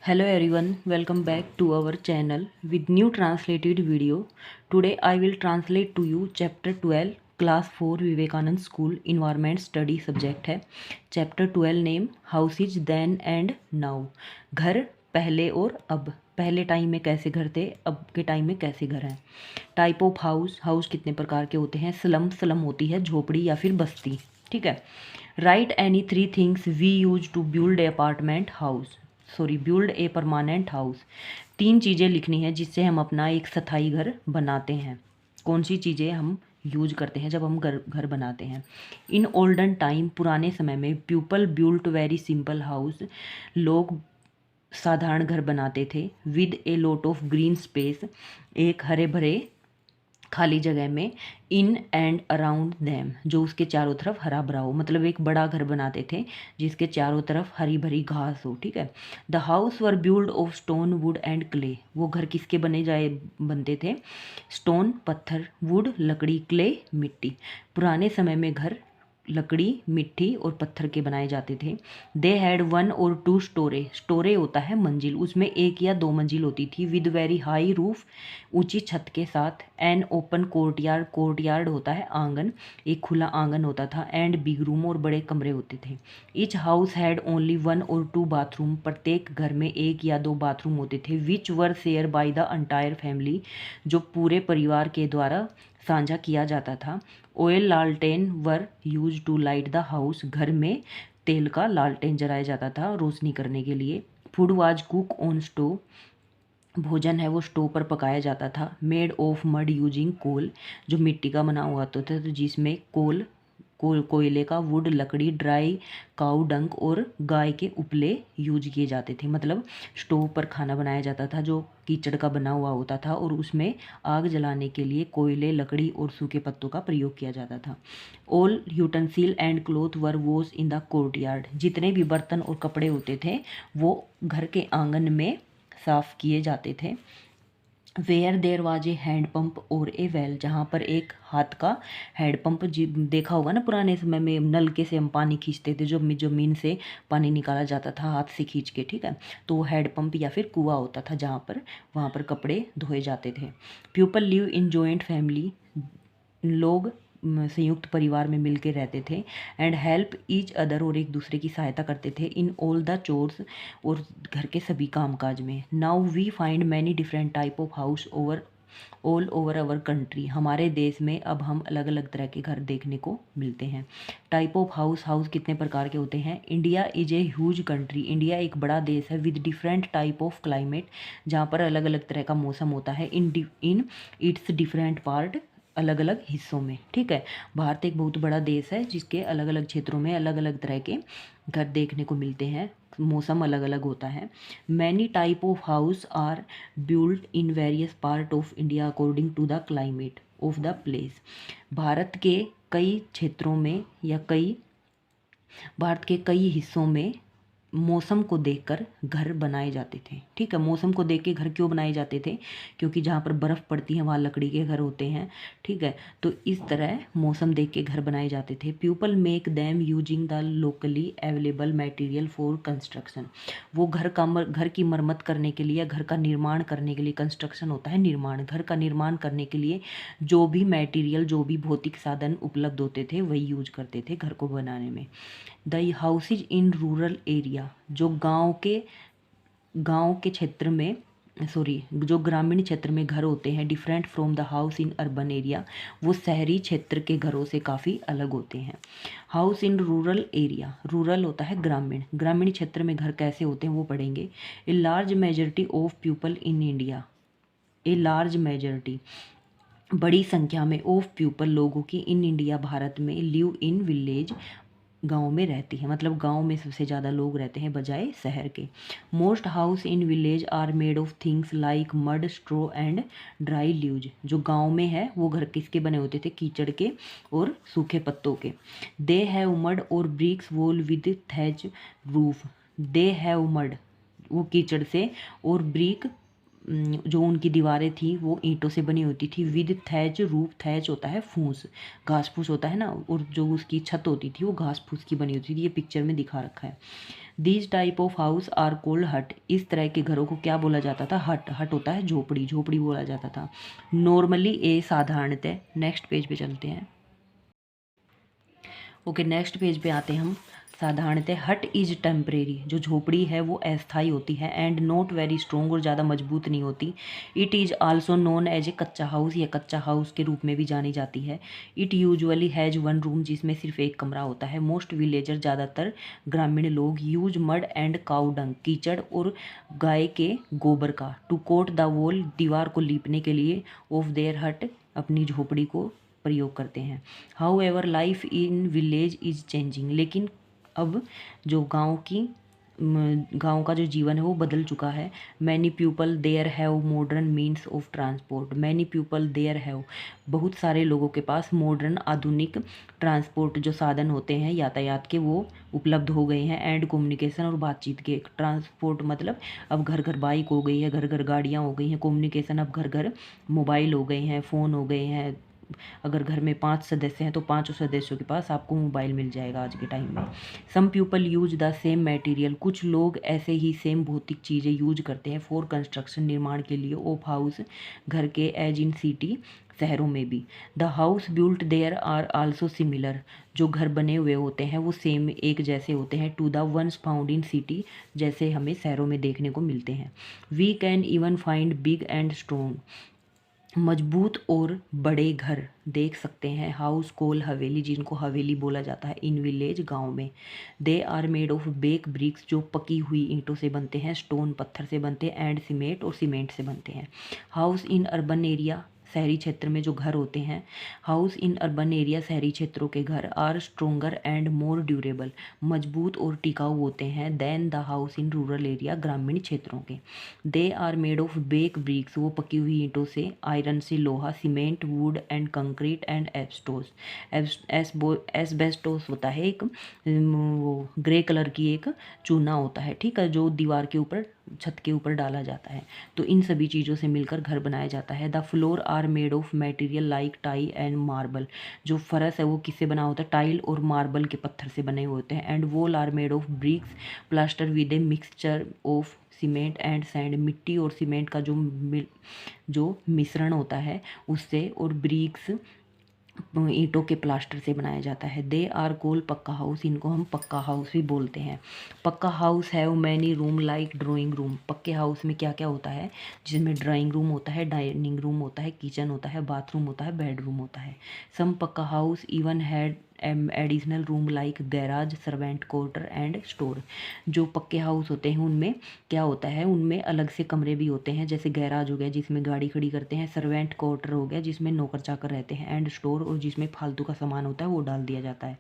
Hello everyone, welcome back to our channel with new translated video. Today I will translate to you chapter 12 class 4 Vivekanand School Environment Study subject है. Chapter 12 name Houses then and now. घर पहले और अब. पहले time में कैसे घर थे, अब के टाइम में कैसे घर हैं. टाइप ऑफ हाउस, हाउस कितने प्रकार के होते हैं. स्लम, स्लम होती है झोपड़ी या फिर बस्ती. ठीक है. Write any 3 things we use to build a apartment house. Build a permanent house. 3 चीज़ें लिखनी है जिससे हम अपना एक स्थायी घर बनाते हैं. कौन सी चीज़ें हम यूज करते हैं जब हम घर घर बनाते हैं. इन ओल्डन टाइम, पुराने समय में, people built very simple house. लोग साधारण घर बनाते थे. With a lot of green space, एक हरे भरे खाली जगह में. इन एंड अराउंड देम, जो उसके चारों तरफ हरा भरा हो. मतलब एक बड़ा घर बनाते थे जिसके चारों तरफ हरी भरी घास हो. ठीक है. The house were build of stone, would and clay. वो घर किसके बनते थे. स्टोन पत्थर, वुड लकड़ी, क्ले मिट्टी. पुराने समय में घर लकड़ी, मिट्टी और पत्थर के बनाए जाते थे. दे हैड 1 और 2 स्टोरे. स्टोरे होता है मंजिल, उसमें 1 या 2 मंजिल होती थी. विद वेरी हाई रूफ, ऊंची छत के साथ. एन ओपन कोर्टयार्ड, कोर्टयार्ड होता है आंगन, एक खुला आंगन होता था. एंड बिग रूम, और बड़े कमरे होते थे. ईच हाउस हैड ओनली 1 और 2 बाथरूम. प्रत्येक घर में 1 या 2 बाथरूम होते थे. Which were share by the entire family, जो पूरे परिवार के द्वारा साझा किया जाता था. ऑयल लालटेन were use to light the house. घर में तेल का लालटेन जलाया जाता था रोशनी करने के लिए. Food was cook on stove. भोजन है वो स्टोव पर पकाया जाता था. मेड ऑफ मड यूजिंग कोल, जो मिट्टी का बना हुआ होता था, तो जिसमें कोयले का. वुड लकड़ी. ड्राई काऊ डंक, और गाय के उपले यूज किए जाते थे. मतलब स्टोव पर खाना बनाया जाता था जो कीचड़ का बना हुआ होता था, और उसमें आग जलाने के लिए कोयले, लकड़ी और सूखे पत्तों का प्रयोग किया जाता था. All utensil and cloth were wash in the courtyard. जितने भी बर्तन और कपड़े होते थे वो घर के आंगन में साफ किए जाते थे. Where there was a hand pump और ए वेल, जहाँ पर एक हाथ का हैंड पंप, देखा होगा ना पुराने समय में नलके से हम पानी खींचते थे, जो जमीन से पानी निकाला जाता था हाथ से खींच के. ठीक है. तो वो हैंड पंप या फिर कुआं होता था जहाँ पर वहाँ पर कपड़े धोए जाते थे. People live in joint family. लोग संयुक्त परिवार में मिलकर रहते थे. एंड हेल्प ईच अदर, और एक दूसरे की सहायता करते थे. इन ऑल द चोर्स, और घर के सभी कामकाज में. Now we find many different type of house all over our country. हमारे देश में अब हम अलग अलग तरह के घर देखने को मिलते हैं. टाइप ऑफ हाउस, हाउस कितने प्रकार के होते हैं. India is a huge country. India एक बड़ा देश है. With different type of climate, जहाँ पर अलग अलग तरह का मौसम होता है. इन इट्स डिफरेंट पार्ट, अलग अलग हिस्सों में. ठीक है. भारत एक बहुत बड़ा देश है जिसके अलग अलग क्षेत्रों में अलग अलग तरह के घर देखने को मिलते हैं. मौसम अलग अलग होता है. Many type of house are built in various part of India according to the climate of the place. Bharat के कई क्षेत्रों में या भारत के कई हिस्सों में मौसम को देखकर घर बनाए जाते थे. ठीक है. मौसम को देख के घर क्यों बनाए जाते थे, क्योंकि जहाँ पर बर्फ़ पड़ती है वहाँ लकड़ी के घर होते हैं. ठीक है. तो इस तरह मौसम देख के घर बनाए जाते थे. People make them using the locally available material for construction. वो घर की मरम्मत करने के लिए, घर का निर्माण करने के लिए, कंस्ट्रक्शन होता है निर्माण, घर का निर्माण करने के लिए जो भी मटेरियल, जो भी भौतिक साधन उपलब्ध होते थे वही यूज करते थे घर को बनाने में. The houses in rural area, जो गांव के क्षेत्र में, जो ग्रामीण क्षेत्र में घर होते हैं, different from the house in urban area, वो शहरी क्षेत्र के घरों से काफ़ी अलग होते हैं. House in rural area, rural होता है ग्रामीण, ग्रामीण क्षेत्र में घर कैसे होते हैं वो पढ़ेंगे. A large majority of people in India. A large majority, बड़ी संख्या में, ऑफ पीपल लोगों की, इन इंडिया भारत में, लिव इन विलेज, गांव में रहती है. मतलब गांव में सबसे ज़्यादा लोग रहते हैं बजाय शहर के. Most house in village are made of things like mud, straw and dry leaves. जो गांव में है वो घर किसके बने होते थे, कीचड़ के और सूखे पत्तों के. दे हैव मड और bricks wall with thatch roof. They have mud, वो कीचड़ से, और ब्रिक जो उनकी दीवारें थी वो ईंटों से बनी होती थी। विद थैच रूफ, थैच होता है फूस, घास फूस होता है ना, और जो उसकी छत होती थी वो घास फूस की बनी होती थी। ये पिक्चर में दिखा रखा है। These type of house are called hut, इस तरह के घरों को क्या बोला जाता था? हट। हट होता है झोपड़ी, झोपड़ी बोला जाता था। नॉर्मली ए, साधारणतः। नेक्स्ट पेज पे चलते हैं। ओके, नेक्स्ट पेज पे आते हैं हम। साधारणतः हट इज टेम्परेरी, जो झोपड़ी है वो अस्थायी होती है। एंड नॉट वेरी स्ट्रॉन्ग, और ज़्यादा मजबूत नहीं होती। It is also known as a kachcha house, या कच्चा हाउस के रूप में भी जानी जाती है। It usually has one room, जिसमें सिर्फ एक कमरा होता है। मोस्ट विलेजर, ज़्यादातर ग्रामीण लोग, use mud and cow dung, कीचड़ और गाय के गोबर का, टू कोट द वॉल, दीवार को लीपने के लिए, ऑफ देयर हट, अपनी झोपड़ी को प्रयोग करते हैं। How ever life in village is changing, लेकिन अब जो गांव का जो जीवन है वो बदल चुका है। Many people there have modern means of transport, many people there have, बहुत सारे लोगों के पास मॉडर्न, आधुनिक ट्रांसपोर्ट जो साधन होते हैं यातायात के वो उपलब्ध हो गए हैं। एंड कम्युनिकेशन, और बातचीत के। ट्रांसपोर्ट मतलब अब घर घर बाइक हो गई है, घर घर गाड़ियाँ हो गई हैं। कम्युनिकेशन, अब घर घर मोबाइल हो गए हैं, फ़ोन हो गए हैं। अगर घर में 5 सदस्य हैं तो पाँचों सदस्यों के पास आपको मोबाइल मिल जाएगा आज के टाइम में। Some people use the same material, कुछ लोग ऐसे ही सेम भौतिक चीज़ें यूज करते हैं फॉर कंस्ट्रक्शन, निर्माण के लिए, ऑफ हाउस, घर के, एज इन सिटी, शहरों में भी। The house built there are also similar, जो घर बने हुए होते हैं वो सेम, एक जैसे होते हैं, to the ones found in city, जैसे हमें शहरों में देखने को मिलते हैं। We can even find big and strong, मजबूत और बड़े घर देख सकते हैं। हाउस कोल, हवेली, जिनको हवेली बोला जाता है, इन विलेज, गांव में। They are made of bake bricks, जो पकी हुई ईंटों से बनते हैं। स्टोन, पत्थर से बनते हैं। एंड सीमेंट, और सीमेंट से बनते हैं। हाउस इन अर्बन एरिया, शहरी क्षेत्र में जो घर होते हैं। हाउस इन अर्बन एरिया, शहरी क्षेत्रों के घर, are stronger and more durable, मजबूत और टिकाऊ होते हैं, then the house in rural area, ग्रामीण क्षेत्रों के। They are made of bake bricks, वो पकी हुई ईंटों से, आयरन से लोहा, cement, wood and concrete and asbestos. Asbestos होता है एक वो ग्रे कलर की एक चूना होता है, ठीक है, जो दीवार के ऊपर, छत के ऊपर डाला जाता है। तो इन सभी चीज़ों से मिलकर घर बनाया जाता है। The floor are made of material like tile and marble, जो फर्श है वो किससे बना होता है? टाइल और मार्बल के पत्थर से बने हुए होते हैं। And wall are made of bricks plaster with a mixture of cement and sand, मिट्टी और सीमेंट का जो मिश्रण होता है उससे, और ब्रिक्स ईंटों के प्लास्टर से बनाया जाता है। दे आर कोल पक्का हाउस, इनको हम पक्का हाउस भी बोलते हैं। Pakka house have many room like drawing room, पक्के हाउस में क्या क्या होता है? जिसमें ड्राइंग रूम होता है, डाइनिंग रूम होता है, किचन होता है, बाथरूम होता है, बेडरूम होता है। सम pakka house even had additional room like garage, servant quarter and store, जो पक्के हाउस होते हैं उनमें क्या होता है? उनमें अलग से कमरे भी होते हैं, जैसे गैराज हो गया जिसमें गाड़ी खड़ी करते हैं, सर्वेंट क्वार्टर हो गया जिसमें नौकर चाकर रहते हैं, एंड स्टोर, और जिसमें फालतू का सामान होता है वो डाल दिया जाता है।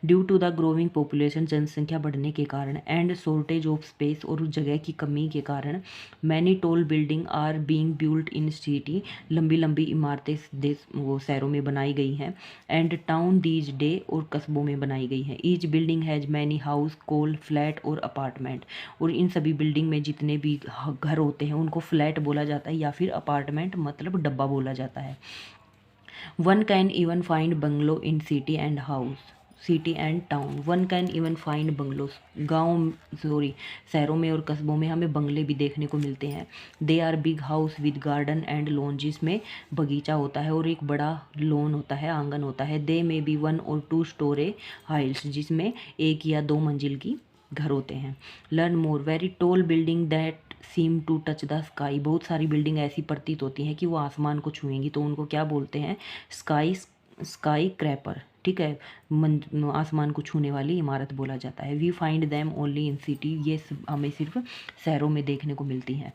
Due to the growing population, जनसंख्या बढ़ने के कारण, एंड शॉर्टेज ऑफ स्पेस, और जगह की कमी के कारण, many tall building are being built in city, लंबी लंबी इमारतें वो शहरों में बनाई गई हैं। एंड टाउन दीज डे, और कस्बों में बनाई गई हैं। Each building has many house called flat और अपार्टमेंट, और इन सभी बिल्डिंग में जितने भी घर होते हैं उनको फ्लैट बोला जाता है, या फिर अपार्टमेंट मतलब डब्बा बोला जाता है। One can even find bungalow in city and house, city and town. One can even find bungalows, शहरों में और कस्बों में हमें बंगले भी देखने को मिलते हैं। They are big house with garden and lawn, जिसमें बगीचा होता है और एक बड़ा लॉन होता है, आंगन होता है। दे में बी 1 और 2 स्टोरे हाउस, जिसमें 1 या 2 मंजिल की घर होते हैं। Learn more, very tall building that seem to touch the sky, बहुत सारी बिल्डिंग ऐसी प्रतीत होती हैं कि वो आसमान को छुएंगी, तो उनको क्या बोलते हैं? स्काई क्रैपर, ठीक है, आसमान को छूने वाली इमारत बोला जाता है। We find them only in city, ये हमें सिर्फ शहरों में देखने को मिलती हैं।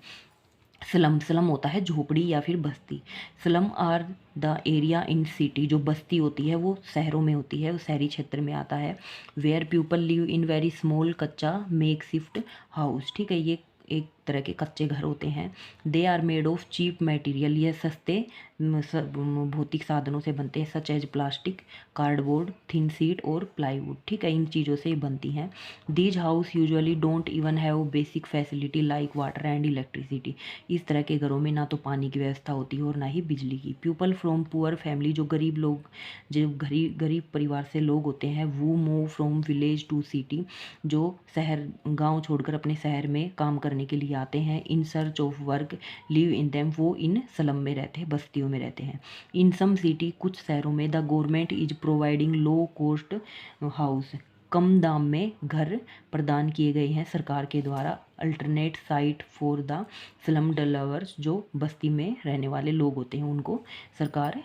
स्लम, स्लम होता है झोपड़ी या फिर बस्ती। Slum are the area in city, जो बस्ती होती है वो शहरों में होती है, वो शहरी क्षेत्र में आता है। Where people live in very small kachcha makeshift house, ठीक है, ये एक तरह के कच्चे घर होते हैं। They are made of cheap material, यह सस्ते भौतिक साधनों से बनते हैं, such as plastic, cardboard, thin sheet और प्लाईवुड। ठीक है, इन चीज़ों से बनती हैं। These house usually don't even have basic facility like water and electricity. इस तरह के घरों में ना तो पानी की व्यवस्था होती है और ना ही बिजली की। पीपल फ्रॉम पुअर फैमिली, जो गरीब लोग, जो गरीब परिवार से लोग होते हैं, वो move from village to city, जो शहर गांव छोड़कर अपने शहर में काम करने के लिए आते हैं। In search of work, live in them, वो इन स्लम में रहते हैं, बस्तियों में रहते हैं। इन सम सिटी, कुछ शहरों में, the government is providing low cost house, कम दाम में घर प्रदान किए गए हैं सरकार के द्वारा। Alternate site for the slum developers, जो बस्ती में रहने वाले लोग होते हैं उनको सरकार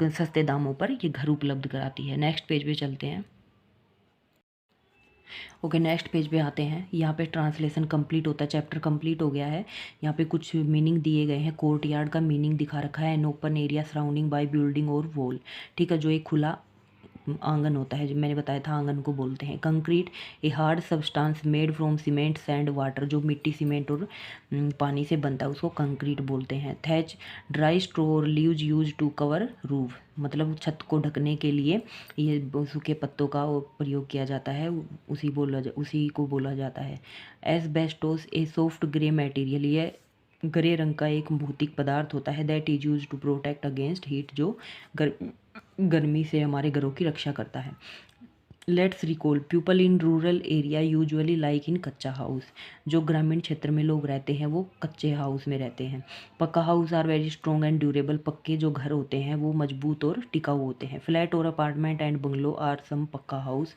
सस्ते दामों पर ये घर उपलब्ध कराती है। नेक्स्ट पेज पे चलते हैं। ओके, नेक्स्ट पेज पे आते हैं। यहाँ पे ट्रांसलेशन कंप्लीट होता है, चैप्टर कंप्लीट हो गया है। यहाँ पे कुछ मीनिंग दिए गए हैं। कोर्ट यार्ड का मीनिंग दिखा रखा है, an open area surrounding by building और वॉल। ठीक है, जो एक खुला आंगन होता है, जो मैंने बताया था आंगन को बोलते हैं। Concrete, a hard substance made from cement sand water, जो मिट्टी सीमेंट और पानी से बनता है उसको कंक्रीट बोलते हैं। थैच, ड्राई स्ट्रो और leaves use to cover roof, मतलब छत को ढकने के लिए ये सूखे पत्तों का प्रयोग किया जाता है, उसी को बोला जाता है। Asbestos, a soft grey material, ये ग्रे रंग का एक भौतिक पदार्थ होता है। That is use to protect against heat, जो गर्मी से हमारे घरों की रक्षा करता है। Let's recall, people in rural area usually like in kachcha house, जो ग्रामीण क्षेत्र में लोग रहते हैं वो कच्चे हाउस में रहते हैं। Pakka house are very strong and durable, पक्के जो घर होते हैं वो मजबूत और टिकाऊ होते हैं। फ्लैट और apartment and bungalow are some pakka house,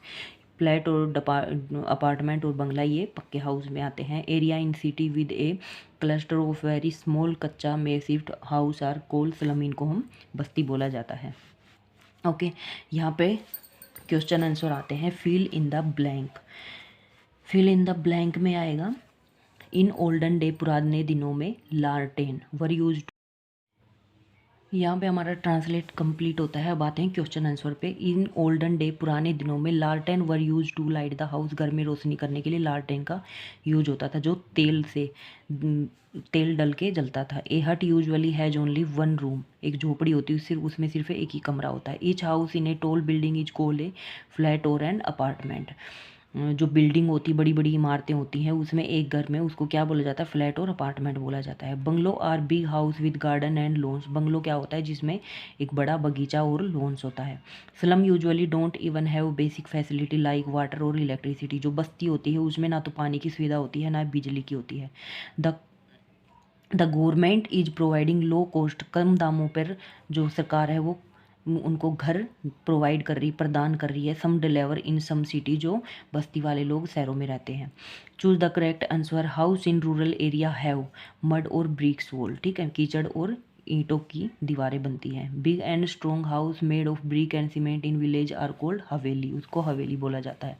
flat और अपार्टमेंट और बंगला ये पक्के हाउस में आते हैं। Area in city with a cluster of very small kachcha massive house are called slum, इनको हम बस्ती बोला जाता है। ओके, यहाँ पे क्वेश्चन आंसर आते हैं। Fill in the blank, fill in the blank में आएगा इन ओल्डन डे, पुराने दिनों में लालटेन वर यूज। यहाँ पे हमारा ट्रांसलेट कंप्लीट होता है। अब आते हैं क्वेश्चन आंसर पे। इन ओल्डन डे, पुराने दिनों में, लालटेन were use to light the house, घर में रोशनी करने के लिए लालटेन का यूज होता था, जो तेल डल के जलता था। ए हट usually has only one room, एक झोपड़ी होती है सिर्फ, उसमें सिर्फ एक ही कमरा होता है। Each house in a tall building is called a flat और एन अपार्टमेंट, जो बिल्डिंग होती, बड़ी बड़ी इमारतें होती हैं, उसमें एक घर में उसको क्या बोला जाता है, फ्लैट और अपार्टमेंट बोला जाता है। Bungalow are big house with garden and lawns, bungalow क्या होता है, जिसमें एक बड़ा बगीचा और लॉन्स होता है। Slum usually don't even have basic facility like water और इलेक्ट्रिसिटी, जो बस्ती होती है उसमें ना तो पानी की सुविधा होती है ना बिजली की होती है। The government is providing low cost, कम दामों पर जो सरकार है वो उनको घर प्रोवाइड कर रही, प्रदान कर रही है। सम डिलीवर इन सम सिटी, जो बस्ती वाले लोग शहरों में रहते हैं। Choose the correct answer. House in rural area have mud और ब्रिक्स वॉल, ठीक है, कीचड़ और ईंटों की दीवारें बनती हैं। Big and strong house made of brick and cement in village are called haveli, उसको हवेली बोला जाता है।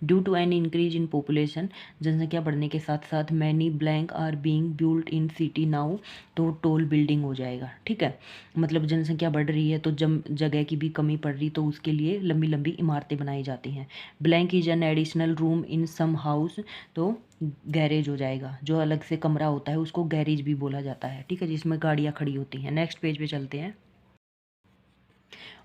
Due to an increase in population, जनसंख्या बढ़ने के साथ साथ, many blank are being built in city now, तो टोल बिल्डिंग हो जाएगा। ठीक है, मतलब जनसंख्या बढ़ रही है तो जगह की भी कमी पड़ रही, तो उसके लिए लंबी लंबी इमारतें बनाई जाती हैं। Blank is an additional room in some house, तो गैरेज हो जाएगा, जो अलग से कमरा होता है उसको गैरेज भी बोला जाता है। ठीक है, जिसमें गाड़ियाँ खड़ी होती हैं। नेक्स्ट पेज पे चलते हैं।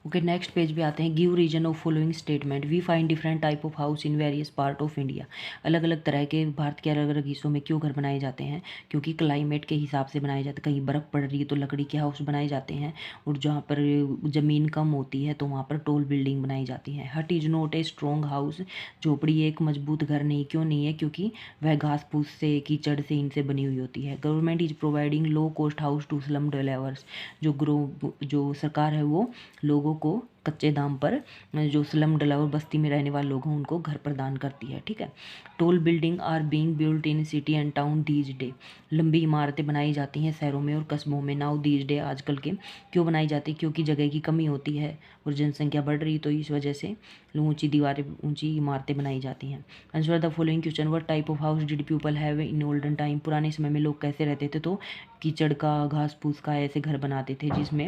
ओके, नेक्स्ट पेज पे आते हैं। Give reason of following statement, we find different type of house in various part of India, अलग अलग तरह के भारत के अलग अलग हिस्सों में क्यों घर बनाए जाते हैं, क्योंकि क्लाइमेट के हिसाब से बनाए जाते हैं। कहीं बर्फ़ पड़ रही है तो लकड़ी के हाउस बनाए जाते हैं, और जहाँ पर ज़मीन कम होती है तो वहाँ पर टॉल बिल्डिंग बनाई जाती है। हट is not a strong house, झोपड़ी एक मजबूत घर नहीं, क्यों नहीं है, क्योंकि वह घास फूस से, कीचड़ से, इनसे बनी हुई होती है। Government is providing low cost house to slum dwellers, जो सरकार है वो लोगों को कच्चे दाम पर, जो स्लम डलावर बस्ती में रहने वाले लोग हैं उनको घर प्रदान करती है। ठीक है, tall building are being built in city and town these day, लंबी इमारतें बनाई जाती हैं शहरों में और कस्बों में। नाउ दीज डे, आजकल के, क्यों बनाई जाती है, क्योंकि जगह की कमी होती है और जनसंख्या बढ़ रही, तो इस वजह से ऊंची दीवारें, ऊंची इमारतें बनाई जाती हैं। Answer the following question, what type of house did people have in olden time, पुराने समय में लोग कैसे रहते थे, तो कीचड़ का, घास फूस का ऐसे घर बनाते थे, जिसमें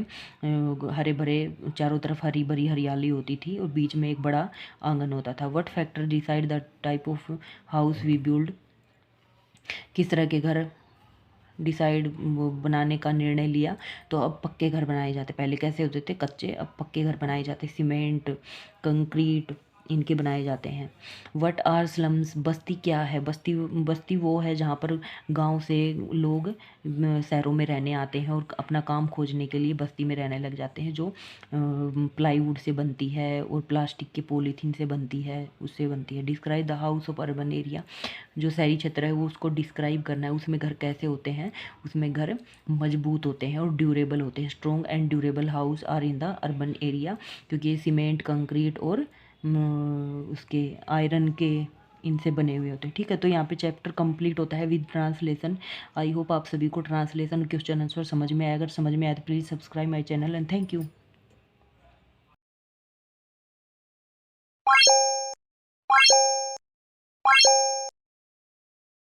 हरे भरे, चारों तरफ हरी भरी हरियाली होती थी और बीच में एक बड़ा आंगन होता था। What factor decide the type of house we build, किस तरह के घर डिसाइड वो बनाने का निर्णय लिया, तो अब पक्के घर बनाए जाते। पहले कैसे होते थे, कच्चे, अब पक्के घर बनाए जाते, सीमेंट, कंक्रीट इनके बनाए जाते हैं। व्हाट आर स्लम्स, बस्ती क्या है? बस्ती बस्ती वो है जहाँ पर गांव से लोग शहरों में रहने आते हैं और अपना काम खोजने के लिए बस्ती में रहने लग जाते हैं, जो प्लाईवुड से बनती है और प्लास्टिक के पॉलीथीन से बनती है, उससे बनती है। Describe the house of urban area, जो शहरी क्षेत्र है वो उसको डिस्क्राइब करना है, उसमें घर कैसे होते हैं। उसमें घर मजबूत होते हैं और ड्यूरेबल होते हैं। Strong and durable house are in the urban area, क्योंकि ये सीमेंट, कंक्रीट और उसके आयरन के इनसे बने हुए होते हैं। ठीक है, तो यहाँ पे चैप्टर कंप्लीट होता है विद ट्रांसलेशन। आई होप आप सभी को ट्रांसलेशन क्वेश्चन आंसर समझ में आया। अगर समझ में आया तो please subscribe my channel and thank you.